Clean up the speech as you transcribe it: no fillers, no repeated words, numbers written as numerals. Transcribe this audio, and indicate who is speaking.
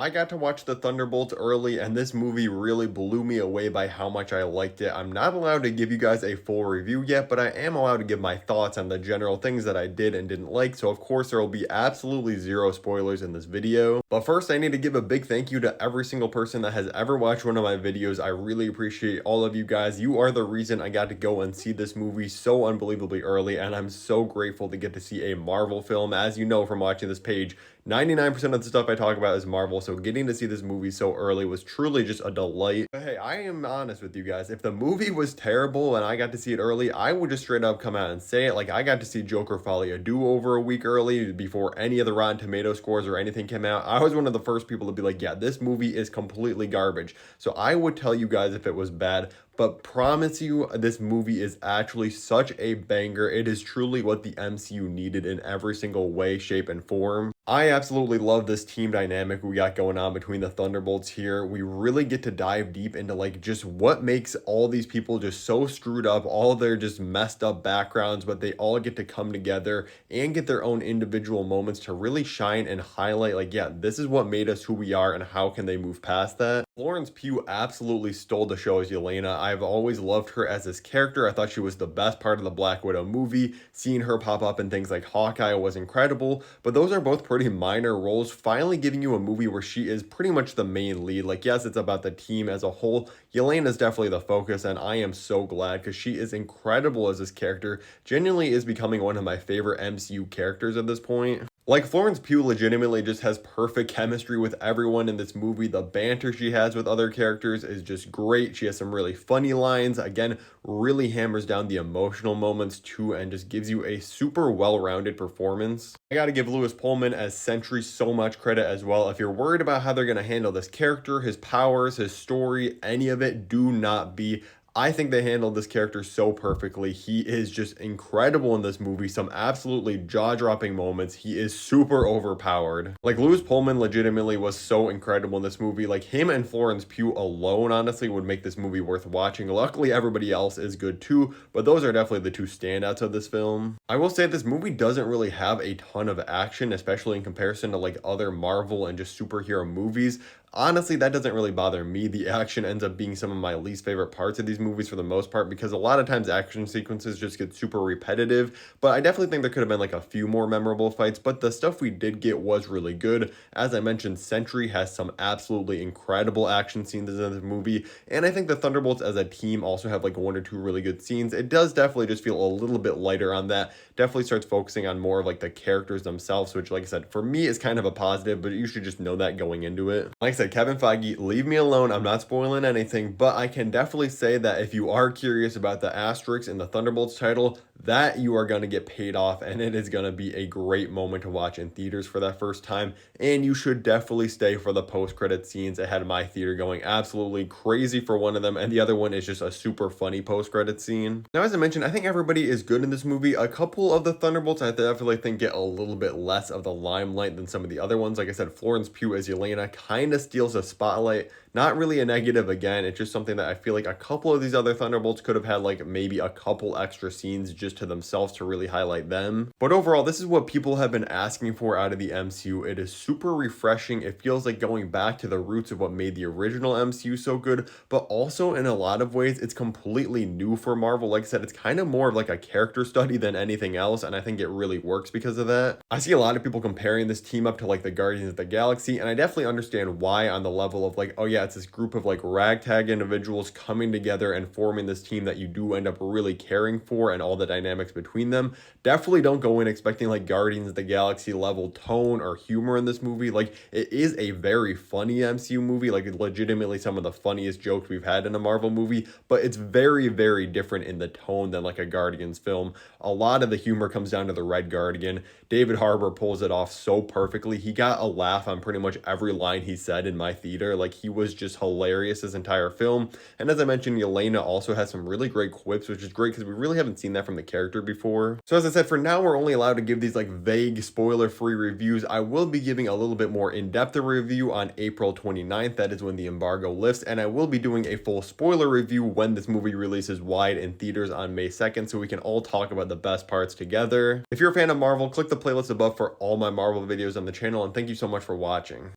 Speaker 1: I got to watch the Thunderbolts early, and this movie really blew me away by how much I liked it. I'm not allowed to give you guys a full review yet, but I am allowed to give my thoughts on the general things that I did and didn't like, so of course there will be absolutely zero spoilers in this video. But first, I need to give a big thank you to every single person that has ever watched one of my videos. I really appreciate all of you guys. You are the reason I got to go and see this movie so unbelievably early, and I'm so grateful to get to see a Marvel film. As you know from watching this page, 99% of the stuff I talk about is Marvel, so getting to see this movie so early was truly just a delight. But hey, I am honest with you guys. If the movie was terrible and I got to see it early, I would just straight up come out and say it. Like, I got to see Joker Folly a Do-Over a week early before any of the Rotten Tomato scores or anything came out. I was one of the first people to be like, yeah, this movie is completely garbage. So I would tell you guys if it was bad, but promise you this movie is actually such a banger. It is truly what the MCU needed in every single way, shape, and form. I absolutely love this team dynamic we got going on between the Thunderbolts here. We really get to dive deep into like just what makes all these people just so screwed up, all their just messed up backgrounds, but they all get to come together and get their own individual moments to really shine and highlight like, yeah, this is what made us who we are and how can they move past that. Florence Pugh absolutely stole the show as Yelena. I've always loved her as this character. I thought she was the best part of the Black Widow movie. Seeing her pop up in things like Hawkeye was incredible, but those are both pretty minor roles. Finally giving you a movie where she is pretty much the main lead. Like, yes, it's about the team as a whole. Yelena is definitely the focus, and I am so glad because she is incredible as this character. Genuinely is becoming one of my favorite MCU characters at this point. Like, Florence Pugh legitimately just has perfect chemistry with everyone in this movie. The banter she has with other characters is just great. She has some really funny lines. Again, really hammers down the emotional moments too and just gives you a super well-rounded performance. I gotta give Lewis Pullman as Sentry so much credit as well. If you're worried about how they're gonna handle this character, his powers, his story, any of it, do not be. I think they handled this character so perfectly. He is just incredible in this movie. Some absolutely jaw-dropping moments. He is super overpowered. Like, Lewis Pullman legitimately was so incredible in this movie. Like, him and Florence Pugh alone, honestly, would make this movie worth watching. Luckily, everybody else is good too, but those are definitely the two standouts of this film. I will say this movie doesn't really have a ton of action, especially in comparison to like other Marvel and just superhero movies. Honestly, that doesn't really bother me. The action ends up being some of my least favorite parts of these movies for the most part because a lot of times action sequences just get super repetitive, but I definitely think there could have been like a few more memorable fights, but the stuff we did get was really good. As I mentioned, Sentry has some absolutely incredible action scenes in this movie, and I think the Thunderbolts as a team also have like one or two really good scenes. It does definitely just feel a little bit lighter on that. Definitely starts focusing on more of like the characters themselves, which like I said, for me is kind of a positive, but you should just know that going into it. Like I said, Kevin Feige, leave me alone. I'm not spoiling anything, but I can definitely say that if you are curious about the asterisks in the Thunderbolts title, that you are going to get paid off, and it is going to be a great moment to watch in theaters for that first time, and you should definitely stay for the post-credit scenes. I had my theater going absolutely crazy for one of them, and the other one is just a super funny post-credit scene. Now, as I mentioned, I think everybody is good in this movie. A couple of the Thunderbolts I definitely think get a little bit less of the limelight than some of the other ones. Like I said, Florence Pugh as Yelena kind of steals the spotlight. Not really a negative again, it's just something that I feel like a couple of these other Thunderbolts could have had like maybe a couple extra scenes just to themselves to really highlight them. But overall, this is what people have been asking for out of the MCU. It is super refreshing. It feels like going back to the roots of what made the original MCU so good, but also in a lot of ways, it's completely new for Marvel. Like I said, it's kind of more of like a character study than anything else, and I think it really works because of that. I see a lot of people comparing this team up to like the Guardians of the Galaxy, and I definitely understand why on the level of like, oh yeah, it's this group of like ragtag individuals coming together and forming this team that you do end up really caring for and all the dynamics between them. Definitely don't go in expecting like Guardians of the Galaxy level tone or humor in this movie. Like, it is a very funny MCU movie, like legitimately some of the funniest jokes we've had in a Marvel movie, but it's very, very different in the tone than like a Guardians film. A lot of the humor comes down to the Red Guardian. David Harbour pulls it off so perfectly. He got a laugh on pretty much every line he said in my theater. Like, he was just hilarious this entire film. And as I mentioned, Yelena also has some really great quips, which is great because we really haven't seen that from the character before. So as I said, for now, we're only allowed to give these like vague spoiler-free reviews. I will be giving a little bit more in-depth review on April 29th. That is when the embargo lifts. And I will be doing a full spoiler review when this movie releases wide in theaters on May 2nd, so we can all talk about the best parts together. If you're a fan of Marvel, click the playlist above for all my Marvel videos on the channel, and thank you so much for watching.